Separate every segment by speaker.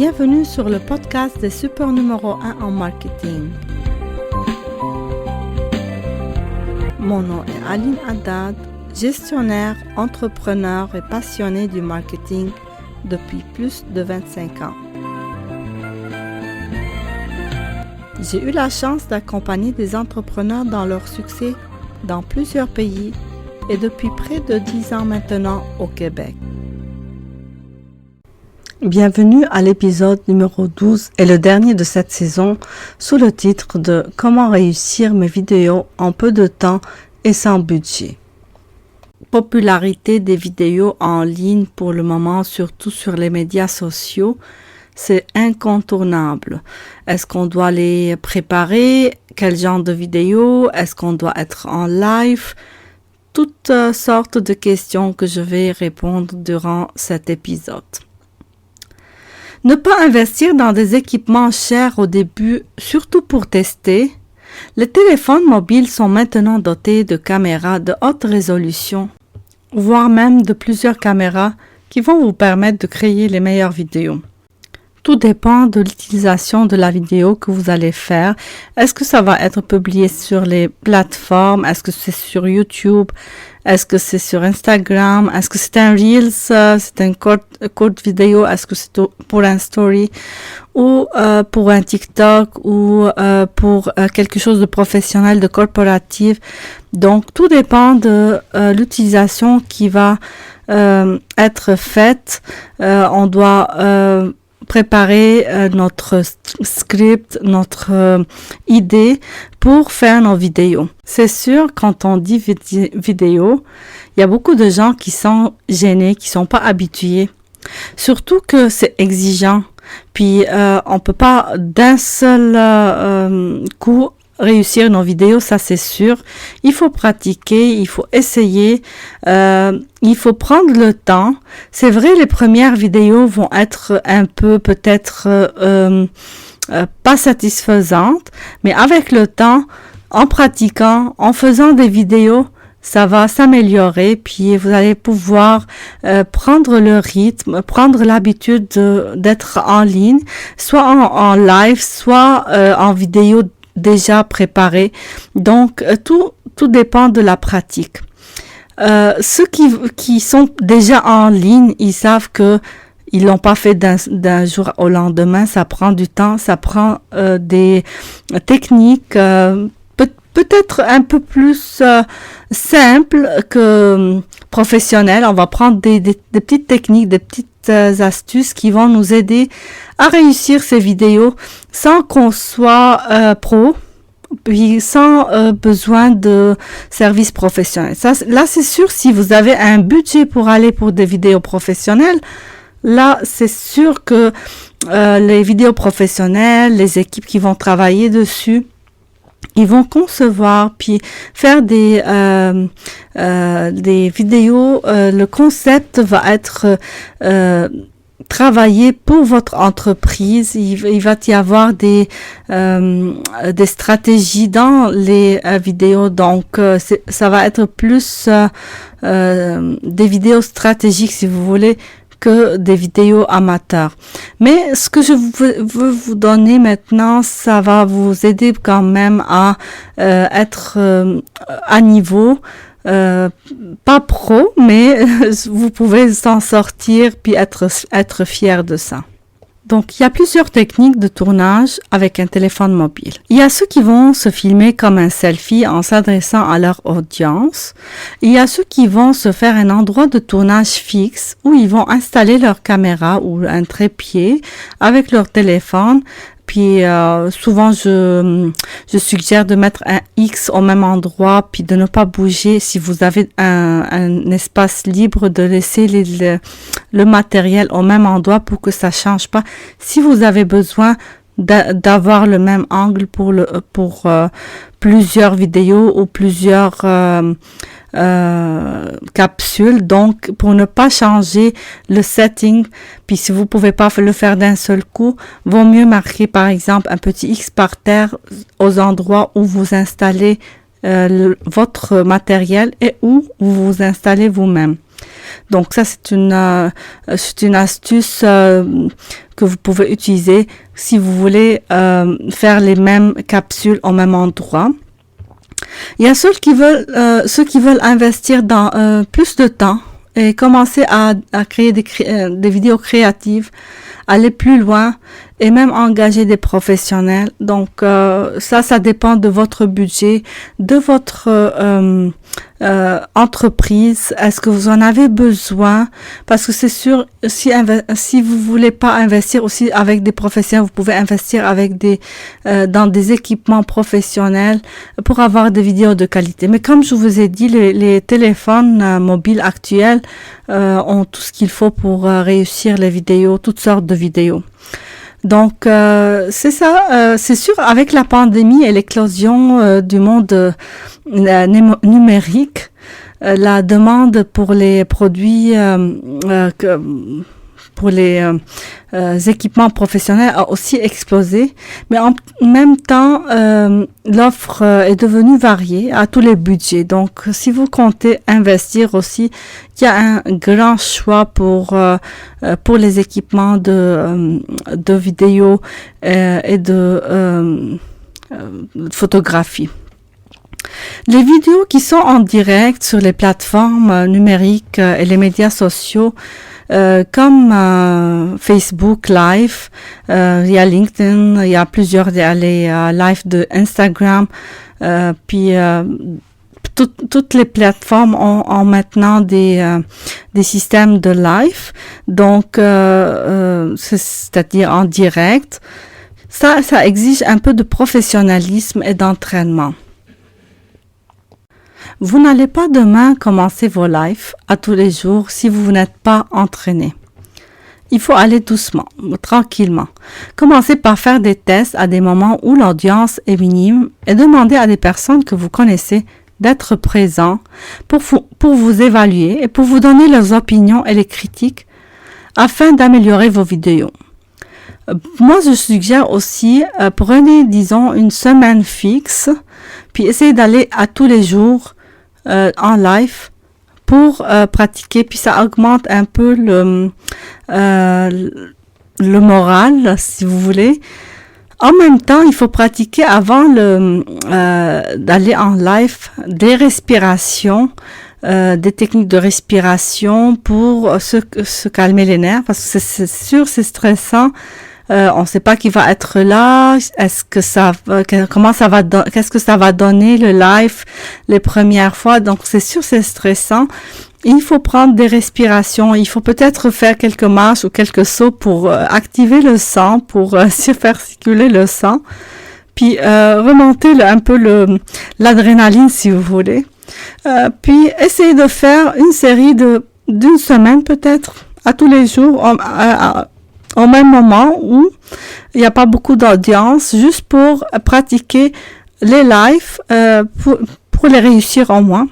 Speaker 1: Bienvenue sur le podcast des super numéro 1 en marketing. Mon nom est Aline Haddad, gestionnaire, entrepreneur et passionnée du marketing depuis plus de 25 ans. J'ai eu la chance d'accompagner des entrepreneurs dans leur succès dans plusieurs pays et depuis près de 10 ans maintenant au Québec. Bienvenue à l'épisode numéro 12 et le dernier de cette saison sous le titre de « Comment réussir mes vidéos en peu de temps et sans budget ». Popularité des vidéos en ligne pour le moment, surtout sur les médias sociaux, c'est incontournable. Est-ce qu'on doit les préparer? Quel genre de vidéos? Est-ce qu'on doit être en live? Toutes sortes de questions que je vais répondre durant cet épisode. Ne pas investir dans des équipements chers au début, surtout pour tester. Les téléphones mobiles sont maintenant dotés de caméras de haute résolution, voire même de plusieurs caméras qui vont vous permettre de créer les meilleures vidéos. Tout dépend de l'utilisation de la vidéo que vous allez faire. Est-ce que ça va être publié sur les plateformes? Est-ce que c'est sur YouTube? Est-ce que c'est sur Instagram? Est-ce que c'est un Reels? C'est une courte vidéo? Est-ce que c'est pour un story? Ou pour un TikTok? Ou pour quelque chose de professionnel, de corporatif? Donc, tout dépend de l'utilisation qui va être faite. On doit préparer notre script, notre idée pour faire nos vidéos. C'est sûr, quand on dit vidéo, il y a beaucoup de gens qui sont gênés, qui sont pas habitués. Surtout que c'est exigeant. Puis, on peut pas d'un seul coup réussir nos vidéos, ça c'est sûr. Il faut pratiquer, il faut essayer, il faut prendre le temps. C'est vrai, les premières vidéos vont être un peu peut-être pas satisfaisantes, mais avec le temps, en pratiquant, en faisant des vidéos, ça va s'améliorer, puis vous allez pouvoir prendre le rythme, prendre l'habitude d'être en ligne, soit en live, soit en vidéo déjà préparé. Donc, tout dépend de la pratique. Ceux qui sont déjà en ligne, ils savent que ils l'ont pas fait d'un jour au lendemain. Ça prend du temps, ça prend des techniques peut-être un peu plus simples que professionnelles. On va prendre des petites techniques, des petites astuces qui vont nous aider à réussir ces vidéos sans qu'on soit pro, puis sans besoin de services professionnels. Là, c'est sûr, si vous avez un budget pour aller pour des vidéos professionnelles, là, c'est sûr que les vidéos professionnelles, les équipes qui vont travailler dessus, ils vont concevoir puis faire des vidéos. Le concept va être travaillé pour votre entreprise. Il va y avoir des stratégies dans les vidéos. Donc, ça va être plus des vidéos stratégiques, si vous voulez, que des vidéos amateurs. Mais ce que je veux vous donner maintenant, ça va vous aider quand même à être à niveau, pas pro, mais vous pouvez s'en sortir puis être fier de ça. Donc, il y a plusieurs techniques de tournage avec un téléphone mobile. Il y a ceux qui vont se filmer comme un selfie en s'adressant à leur audience. Il y a ceux qui vont se faire un endroit de tournage fixe où ils vont installer leur caméra ou un trépied avec leur téléphone. Puis souvent, je suggère de mettre un X au même endroit, puis de ne pas bouger. Si vous avez un espace libre, de laisser le matériel au même endroit pour que ça change pas. Si vous avez besoin d'avoir le même angle pour plusieurs vidéos ou plusieurs capsules, donc pour ne pas changer le setting, puis si vous pouvez pas le faire d'un seul coup, vaut mieux marquer par exemple un petit X par terre aux endroits où vous installez votre matériel et où vous vous installez vous-même. Donc ça, c'est une astuce que vous pouvez utiliser si vous voulez faire les mêmes capsules au même endroit. Il y a ceux qui veulent investir dans plus de temps et commencer à créer des vidéos créatives, aller plus loin et même engager des professionnels. Donc ça dépend de votre budget, de votre entreprise. Est-ce que vous en avez besoin? Parce que c'est sûr, si vous voulez pas investir aussi avec des professionnels, vous pouvez investir avec dans des équipements professionnels pour avoir des vidéos de qualité. Mais comme je vous ai dit, les téléphones mobiles actuels ont tout ce qu'il faut pour réussir les vidéos, toutes sortes de vidéos. Donc c'est ça, c'est sûr, avec la pandémie et l'éclosion du monde numérique, la demande pour les produits, pour les équipements professionnels a aussi explosé, mais en même temps, l'offre est devenue variée à tous les budgets. Donc, si vous comptez investir aussi, il y a un grand choix pour les équipements de vidéo et de photographie. Les vidéos qui sont en direct sur les plateformes numériques et les médias sociaux, comme Facebook Live, il y a LinkedIn, il y a plusieurs les live de Instagram, puis toutes les plateformes ont maintenant des systèmes de live, donc c'est-à-dire en direct. Ça exige un peu de professionnalisme et d'entraînement. Vous n'allez pas demain commencer vos lives à tous les jours si vous n'êtes pas entraîné. Il faut aller doucement, tranquillement. Commencez par faire des tests à des moments où l'audience est minime et demandez à des personnes que vous connaissez d'être présents pour vous évaluer et pour vous donner leurs opinions et les critiques afin d'améliorer vos vidéos. Moi, je suggère aussi, prenez, disons, une semaine fixe, puis essayez d'aller à tous les jours en live pour pratiquer, puis ça augmente un peu le moral, si vous voulez. En même temps, il faut pratiquer avant d'aller en live des respirations, des techniques de respiration pour se calmer les nerfs, parce que c'est sûr, c'est stressant. On ne sait pas qui va être là. Qu'est-ce que ça va donner le live les premières fois. Donc c'est sûr, c'est stressant. Il faut prendre des respirations. Il faut peut-être faire quelques marches ou quelques sauts pour activer le sang, pour faire circuler le sang, puis remonter un peu l'adrénaline si vous voulez. Puis essayer de faire une série d'une semaine peut-être à tous les jours. Au même moment où il n'y a pas beaucoup d'audience, juste pour pratiquer les lives, pour les réussir au moins.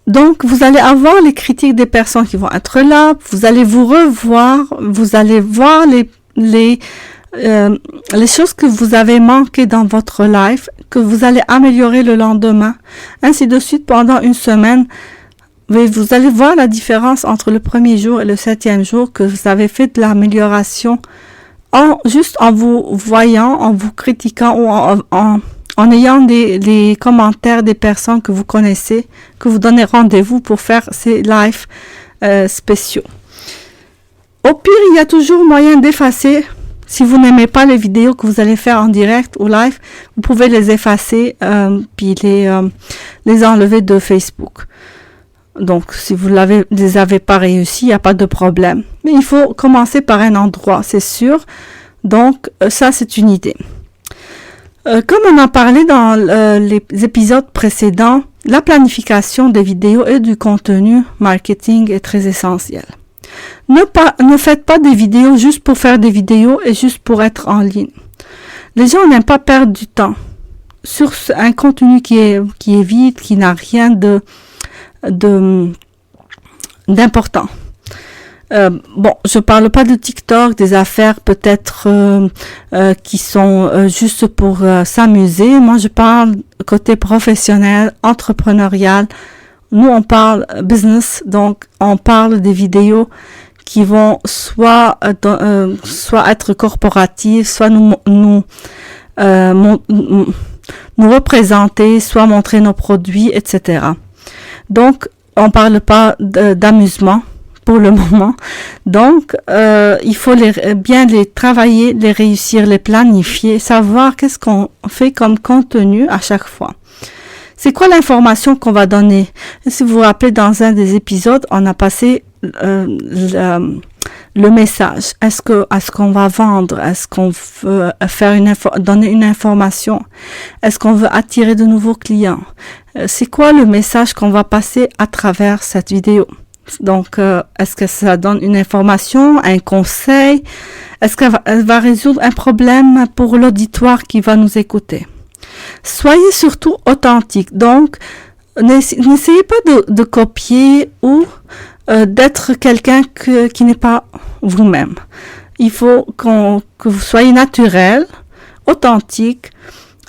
Speaker 1: Donc, vous allez avoir les critiques des personnes qui vont être là, vous allez vous revoir, vous allez voir les choses que vous avez manquées dans votre live, que vous allez améliorer le lendemain, ainsi de suite pendant une semaine. Vous allez voir la différence entre le premier jour et le 7e jour, que vous avez fait de l'amélioration juste en vous voyant, en vous critiquant ou en ayant des commentaires des personnes que vous connaissez, que vous donnez rendez-vous pour faire ces lives spéciaux. Au pire, il y a toujours moyen d'effacer. Si vous n'aimez pas les vidéos que vous allez faire en direct ou live, vous pouvez les effacer puis les enlever de Facebook. Donc, si vous les avez pas réussi, il n'y a pas de problème. Mais il faut commencer par un endroit, c'est sûr. Donc, ça, c'est une idée. Comme on en parlait dans les épisodes précédents, la planification des vidéos et du contenu marketing est très essentielle. Ne faites pas des vidéos juste pour faire des vidéos et juste pour être en ligne. Les gens n'aiment pas perdre du temps sur un contenu qui est vide, qui n'a rien d'important. Je parle pas de TikTok, des affaires peut-être qui sont juste pour s'amuser. Moi, je parle côté professionnel, entrepreneurial. nous on parle business, donc on parle des vidéos qui vont soit être corporatives, soit nous représenter, soit montrer nos produits, etc. Donc, on parle pas d'amusement pour le moment. Donc, il faut bien les travailler, les réussir, les planifier, savoir qu'est-ce qu'on fait comme contenu à chaque fois. C'est quoi l'information qu'on va donner? Si vous vous rappelez, dans un des épisodes, on a passé le message. Est-ce qu'on va vendre? Est-ce qu'on veut donner une information? Est-ce qu'on veut attirer de nouveaux clients? C'est quoi le message qu'on va passer à travers cette vidéo? Donc, est-ce que ça donne une information, un conseil? Est-ce qu'elle va résoudre un problème pour l'auditoire qui va nous écouter? Soyez surtout authentique. Donc, n'essayez pas de copier ou d'être quelqu'un qui n'est pas vous-même. Il faut que vous soyez naturel, authentique.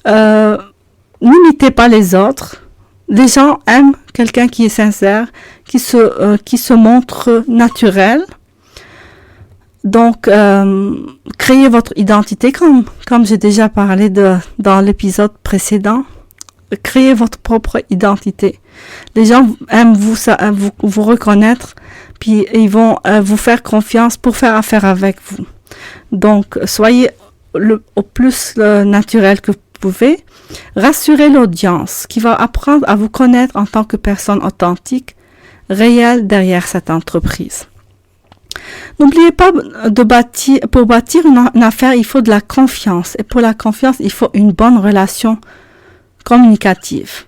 Speaker 1: N'imitez pas les autres. Les gens aiment quelqu'un qui est sincère, qui se montre naturel. Donc, créez votre identité, comme j'ai déjà parlé dans l'épisode précédent. Créez votre propre identité. Les gens aiment vous reconnaître, puis ils vont vous faire confiance pour faire affaire avec vous. Donc, soyez au plus naturel que vous pouvez. Rassurez l'audience qui va apprendre à vous connaître en tant que personne authentique, réelle derrière cette entreprise. N'oubliez pas pour bâtir une affaire, il faut de la confiance. Et pour la confiance, il faut une bonne relation communicative.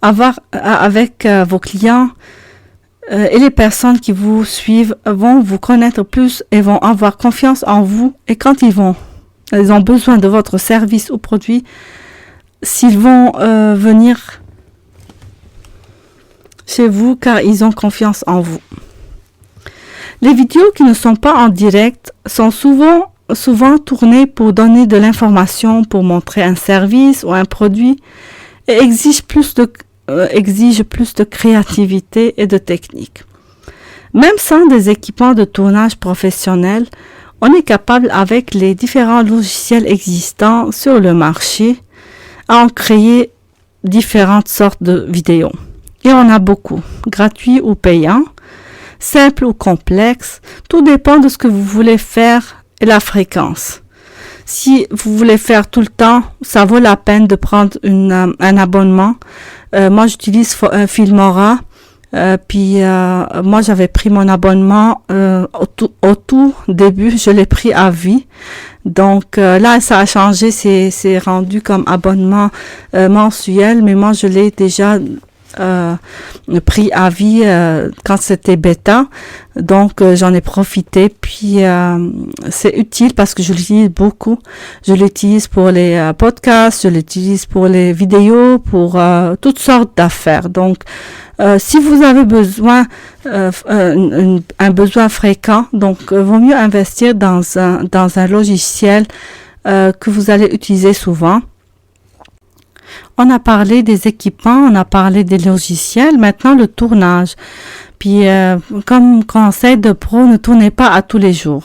Speaker 1: Avec vos clients et les personnes qui vous suivent vont vous connaître plus et vont avoir confiance en vous. Et quand ils ont besoin de votre service ou produit, s'ils vont venir chez vous car ils ont confiance en vous. Les vidéos qui ne sont pas en direct sont souvent tournées pour donner de l'information, pour montrer un service ou un produit et exigent plus de créativité et de technique. Même sans des équipements de tournage professionnels, on est capable avec les différents logiciels existants sur le marché à en créer différentes sortes de vidéos. Et on a beaucoup, gratuits ou payants, simples ou complexes, tout dépend de ce que vous voulez faire et la fréquence. Si vous voulez faire tout le temps, ça vaut la peine de prendre un abonnement. Moi, j'utilise Filmora. Moi, j'avais pris mon abonnement au tout début. Je l'ai pris à vie. Donc, là, ça a changé. C'est rendu comme abonnement mensuel. Mais moi, je l'ai déjà pris à vie quand c'était bêta. Donc, j'en ai profité. Puis, c'est utile parce que je l'utilise beaucoup. Je l'utilise pour les podcasts, je l'utilise pour les vidéos, pour toutes sortes d'affaires. Donc, si vous avez besoin, un besoin fréquent, donc, vaut mieux investir dans un logiciel que vous allez utiliser souvent. On a parlé des équipements, on a parlé des logiciels, maintenant le tournage. Puis, comme conseil de pro, ne tournez pas à tous les jours.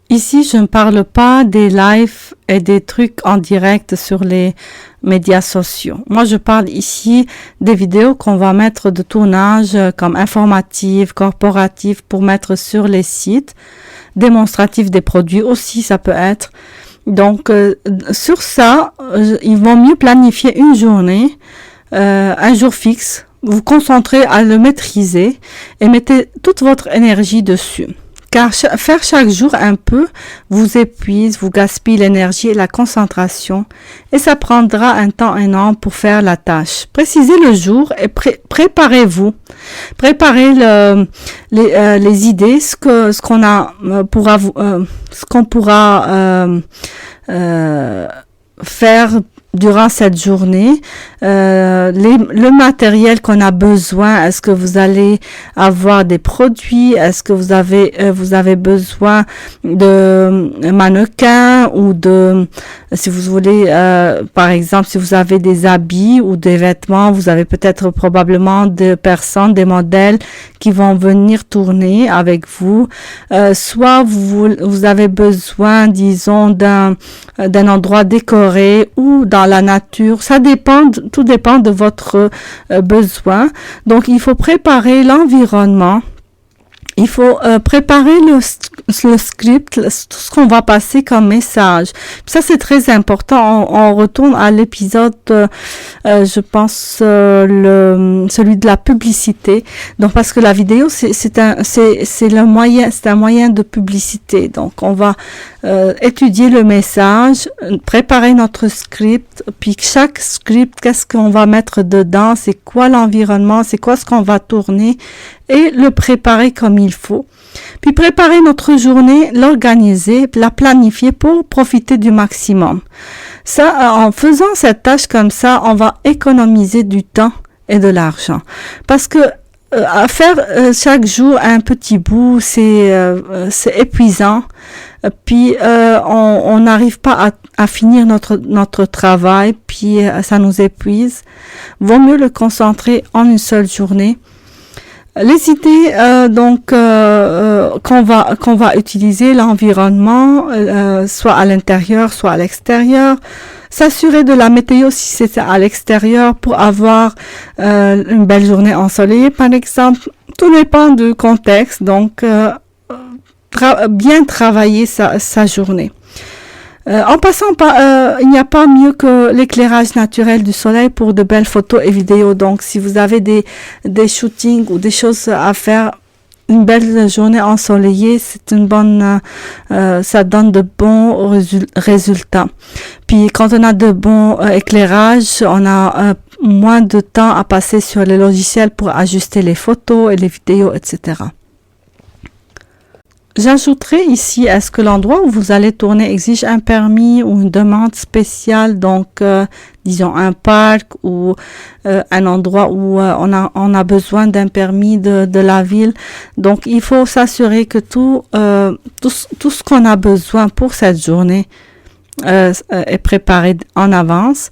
Speaker 1: Ici, je ne parle pas des lives et des trucs en direct sur les médias sociaux. Moi, je parle ici des vidéos qu'on va mettre de tournage comme informatives, corporatives pour mettre sur les sites, démonstratives des produits aussi, ça peut être. Donc, sur ça, il vaut mieux planifier une journée, un jour fixe, vous concentrez à le maîtriser et mettez toute votre énergie dessus. Car faire chaque jour un peu vous épuise, vous gaspille l'énergie et la concentration et ça prendra un temps énorme pour faire la tâche. Précisez le jour et préparez-vous. Préparez les idées, ce qu'on pourra faire durant cette journée, le matériel qu'on a besoin. Est-ce que vous allez avoir des produits? Est-ce que vous avez besoin de mannequins ou si vous voulez, par exemple, si vous avez des habits ou des vêtements, vous avez peut-être probablement des personnes, des modèles qui vont venir tourner avec vous. Soit vous avez besoin, disons, d'un endroit décoré ou dans la nature. Tout dépend de votre besoin. Donc, il faut préparer l'environnement. Il faut préparer le script, tout ce qu'on va passer comme message. Puis ça, c'est très important. On retourne à l'épisode, je pense, celui de la publicité. Donc, parce que la vidéo, c'est un moyen de publicité. Donc, on va étudier le message, préparer notre script, puis chaque script, qu'est-ce qu'on va mettre dedans, c'est quoi l'environnement, c'est quoi ce qu'on va tourner, et le préparer comme il faut. Puis préparer notre journée, l'organiser, la planifier pour profiter du maximum. Ça, en faisant cette tâche comme ça, on va économiser du temps et de l'argent. Parce que à faire chaque jour un petit bout, c'est épuisant. Puis on n'arrive pas à finir notre travail, puis ça nous épuise. Vaut mieux le concentrer en une seule journée. Les idées qu'on va utiliser, l'environnement, soit à l'intérieur, soit à l'extérieur. S'assurer de la météo si c'est à l'extérieur pour avoir une belle journée ensoleillée, par exemple. Tout dépend du contexte, donc bien travailler sa journée. En passant par, il n'y a pas mieux que l'éclairage naturel du soleil pour de belles photos et vidéos. Donc, si vous avez des shootings ou des choses à faire, une belle journée ensoleillée, c'est une bonne, ça donne de bons résultats. Puis, quand on a de bons éclairages, on a moins de temps à passer sur les logiciels pour ajuster les photos et les vidéos, etc. J'ajouterai ici, est-ce que l'endroit où vous allez tourner exige un permis ou une demande spéciale, donc disons un parc ou un endroit où on a besoin d'un permis de la ville. Donc il faut s'assurer que tout ce qu'on a besoin pour cette journée est préparé en avance.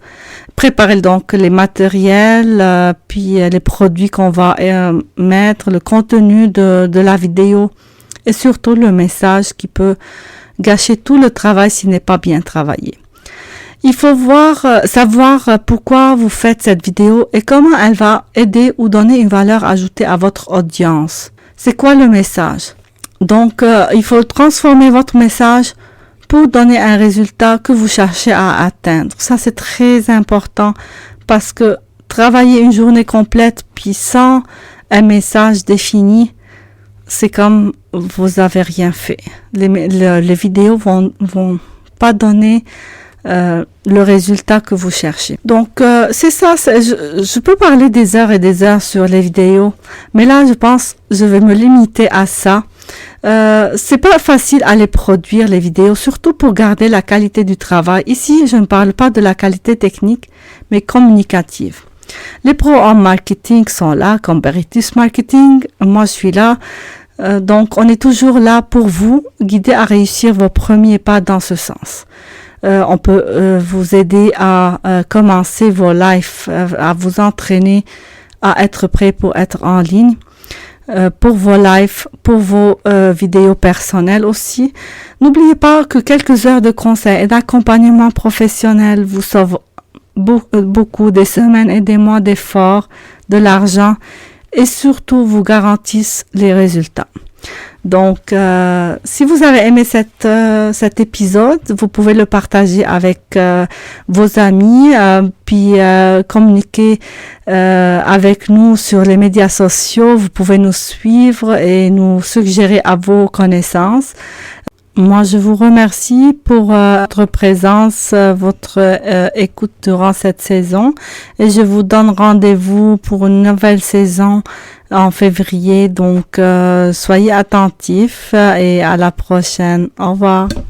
Speaker 1: Préparer donc les matériels, puis les produits qu'on va mettre, le contenu de la vidéo. Et surtout le message qui peut gâcher tout le travail s'il n'est pas bien travaillé. Il faut savoir pourquoi vous faites cette vidéo et comment elle va aider ou donner une valeur ajoutée à votre audience. C'est quoi le message? Donc, il faut transformer votre message pour donner un résultat que vous cherchez à atteindre. Ça, c'est très important parce que travailler une journée complète puis sans un message défini, c'est comme vous avez rien fait. Les vidéos vont pas donner le résultat que vous cherchez. Donc c'est ça. Je peux parler des heures et des heures sur les vidéos, mais là je pense je vais me limiter à ça. C'est pas facile à les produire les vidéos, surtout pour garder la qualité du travail. Ici je ne parle pas de la qualité technique, mais communicative. Les pros en marketing sont là, comme Beritus Marketing. Moi, je suis là. Donc, on est toujours là pour vous, guider à réussir vos premiers pas dans ce sens. On peut vous aider à commencer vos lives, à vous entraîner à être prêt pour être en ligne, pour vos lives, pour vos vidéos personnelles aussi. N'oubliez pas que quelques heures de conseils et d'accompagnement professionnel vous sauvent beaucoup, des semaines et des mois d'efforts, de l'argent et surtout vous garantissent les résultats. Donc, si vous avez aimé cet épisode, vous pouvez le partager avec vos amis, puis communiquer avec nous sur les médias sociaux. Vous pouvez nous suivre et nous suggérer à vos connaissances. Moi, je vous remercie pour votre présence, votre écoute durant cette saison et je vous donne rendez-vous pour une nouvelle saison en février. Donc, soyez attentifs et à la prochaine. Au revoir.